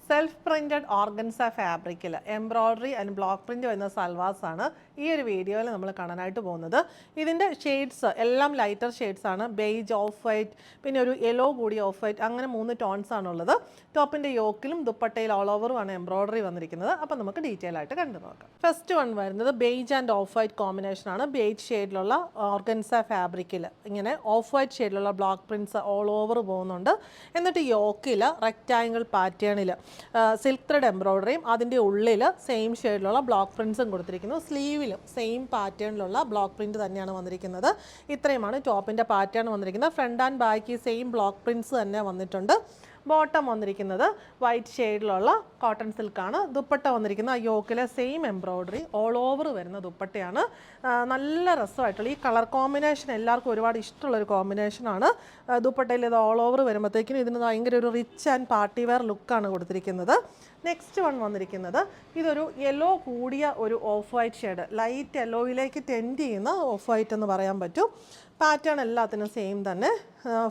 Self printed organza ഫാബ്രിക്കിൽ embroidery and block print വരുന്ന സൽവാസാണ് ഈ ഒരു വീഡിയോയിൽ നമ്മൾ കാണാനായിട്ട് പോകുന്നത്. ഇതിൻ്റെ ഷെയ്ഡ്സ് എല്ലാം ലൈറ്റർ ഷെയ്ഡ്സ് ആണ്. ബേജ്, ഓഫ് വൈറ്റ്, പിന്നെ ഒരു യെല്ലോ കൂടി ഓഫ് വൈറ്റ്, അങ്ങനെ 3 ടോൺസ് ആണുള്ളത്. ടോപ്പിൻ്റെ യോക്കിലും ദുപ്പട്ടയിൽ ഓൾ ഓവറുമാണ് എംബ്രോയ്ഡറി വന്നിരിക്കുന്നത്. അപ്പോൾ നമുക്ക് ഡീറ്റെയിൽ ആയിട്ട് കണ്ടു നോക്കാം. ഫസ്റ്റ് വൺ വരുന്നത് beige and off white combination ആണ്. ബേജ് ഷെയ്ഡിലുള്ള ഓർഗൻസ ഫാബ്രിക്കിൽ ഇങ്ങനെ ഓഫ് വൈറ്റ് ഷെയ്ഡിലുള്ള ബ്ലോക്ക് പ്രിൻറ്റ്സ് ഓൾ ഓവർ പോകുന്നുണ്ട്. എന്നിട്ട് യോക്കിൽ റെക്റ്റാങ്കിൾ പാറ്റേണിൽ സിൽക്ക് ത്രെഡ് എംബ്രോയ്ഡറിയും അതിൻ്റെ ഉള്ളിൽ സെയിം ഷെയ്ഡിലുള്ള ബ്ലോക്ക് പ്രിൻറ്റ്സും കൊടുത്തിരിക്കുന്നു. സ്ലീവിലും സെയിം പാറ്റേണിലുള്ള ബ്ലോക്ക് പ്രിൻറ്റ് തന്നെയാണ് വന്നിരിക്കുന്നത്. ഇത്രയുമാണ് ടോപ്പിൻ്റെ പാറ്റേൺ വന്നിരിക്കുന്നത്. Front and back same block prints തന്നെ വന്നിട്ടുണ്ട്. ബോട്ടം വന്നിരിക്കുന്നത് വൈറ്റ് ഷെയ്ഡിലുള്ള കോട്ടൺ സിൽക്കാണ്. ദുപ്പട്ട വന്നിരിക്കുന്ന ആ യോക്കിലെ സെയിം എംബ്രോയ്ഡറി ഓൾ ഓവർ വരുന്ന ദുപ്പട്ടയാണ്. നല്ല രസമായിട്ടുള്ള ഈ കളർ കോമ്പിനേഷൻ എല്ലാവർക്കും ഒരുപാട് ഇഷ്ടമുള്ളൊരു കോമ്പിനേഷനാണ്. ദുപ്പട്ടയിൽ ഇത് ഓൾ ഓവർ വരുമ്പോഴത്തേക്കും ഇതിന് ഭയങ്കര ഒരു റിച്ച് ആൻഡ് പാർട്ടി വെയർ ലുക്കാണ് കൊടുത്തിരിക്കുന്നത്. നെക്സ്റ്റ് വൺ വന്നിരിക്കുന്നത് ഇതൊരു യെല്ലോ കൂടിയ ഒരു ഓഫ് വൈറ്റ് ഷെയ്ഡ്, ലൈറ്റ് യെല്ലോയിലേക്ക് ടെൻഡ് ചെയ്യുന്ന ഓഫ് വൈറ്റ് എന്ന് പറയാൻ പറ്റും. പാറ്റേൺ എല്ലാത്തിനും സെയിം തന്നെ.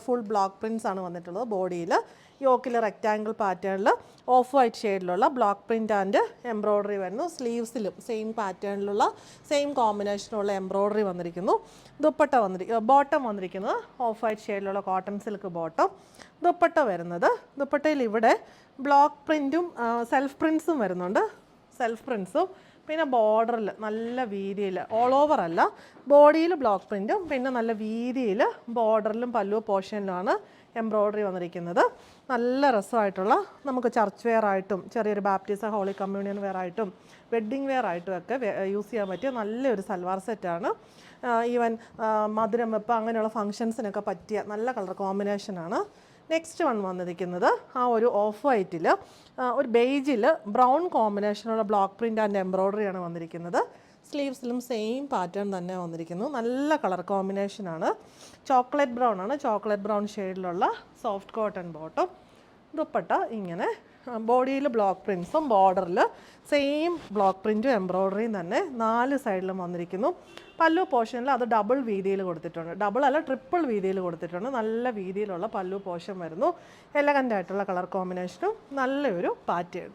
ഫുൾ ബ്ലോക്ക് പ്രിൻറ്റ്സ് ആണ് വന്നിട്ടുള്ളത്. ബോഡിയിൽ യോക്കിൽ റെക്റ്റാങ്കിൾ പാറ്റേണിൽ ഓഫ് വൈറ്റ് ഷെയ്ഡിലുള്ള ബ്ലോക്ക് പ്രിൻറ്റ് ആൻഡ് എംബ്രോയ്ഡറി വരുന്നു. സ്ലീവ്സിലും സെയിം പാറ്റേണിലുള്ള സെയിം കോമ്പിനേഷനുള്ള എംബ്രോയ്ഡറി വന്നിരിക്കുന്നു. ദുപ്പട്ട ബോട്ടം വന്നിരിക്കുന്നത് ഓഫ് വൈറ്റ് ഷെയ്ഡിലുള്ള കോട്ടൺ സിൽക്ക് ബോട്ടം. ദുപ്പട്ട വരുന്നത് ദുപ്പട്ടയിൽ ഇവിടെ ബ്ലോക്ക് പ്രിൻറ്റും സെൽഫ് പ്രിൻറ്റ്സും വരുന്നുണ്ട്. സെൽഫ് പ്രിൻറ്റ്സും പിന്നെ ബോർഡറിൽ നല്ല വീതിയിൽ ഓൾ ഓവർ അല്ല, ബോഡിയിൽ ബ്ലോക്ക് പ്രിൻറ്റും പിന്നെ നല്ല വീതിയിൽ ബോർഡറിലും പല്ലു പോർഷനിലുമാണ് എംബ്രോയ്ഡറി വന്നിരിക്കുന്നത്. നല്ല രസമായിട്ടുള്ള നമുക്ക് ചർച്ച് വെയർ ആയിട്ടും ചെറിയൊരു ബാപ്റ്റിസം ഹോളി കമ്മ്യൂണിയൻ വെയർ ആയിട്ടും വെഡ്ഡിങ് വെയർ ആയിട്ടും ഒക്കെ യൂസ് ചെയ്യാൻ പറ്റിയ നല്ലൊരു സൽവാർ സെറ്റാണ്. ഈവൻ മധുരം വെപ്പ് അങ്ങനെയുള്ള ഫങ്ഷൻസിനൊക്കെ പറ്റിയ നല്ല കളർ കോമ്പിനേഷനാണ്. നെക്സ്റ്റ് വൺ വന്നിരിക്കുന്നത് ആ ഒരു ഓഫ് വൈറ്റിൽ ഒരു ബേജിൽ ബ്രൗൺ കോമ്പിനേഷനുള്ള ബ്ലോക്ക് പ്രിൻ്റ് ആൻഡ് എംബ്രോയ്ഡറിയാണ് വന്നിരിക്കുന്നത്. സ്ലീവ്സിലും സെയിം പാറ്റേൺ തന്നെ വന്നിരിക്കുന്നു. നല്ല കളർ കോമ്പിനേഷനാണ്. ചോക്ലേറ്റ് ബ്രൗൺ ആണ്. ചോക്ലേറ്റ് ബ്രൗൺ ഷെയ്ഡിലുള്ള സോഫ്റ്റ് കോട്ടൺ ബോട്ടം. ദുപ്പട്ട ഇങ്ങനെ ബോഡിയിൽ ബ്ലോക്ക് പ്രിൻറ്റ്സും ബോർഡറിൽ സെയിം ബ്ലോക്ക് പ്രിൻറ്റും എംബ്രോയ്ഡറിയും തന്നെ 4 സൈഡിലും വന്നിരിക്കുന്നു. പല്ലു പോർഷനിൽ അത് ഡബിൾ വീതിയിൽ കൊടുത്തിട്ടുണ്ട്. ഡബിൾ അല്ല, ട്രിപ്പിൾ വീതിയിൽ കൊടുത്തിട്ടുണ്ട്. നല്ല വീതിയിലുള്ള പല്ലു പോർഷൻ വരുന്നു. എലഗൻ്റ് ആയിട്ടുള്ള കളർ കോമ്പിനേഷനും നല്ലൊരു പാറ്റേൺ.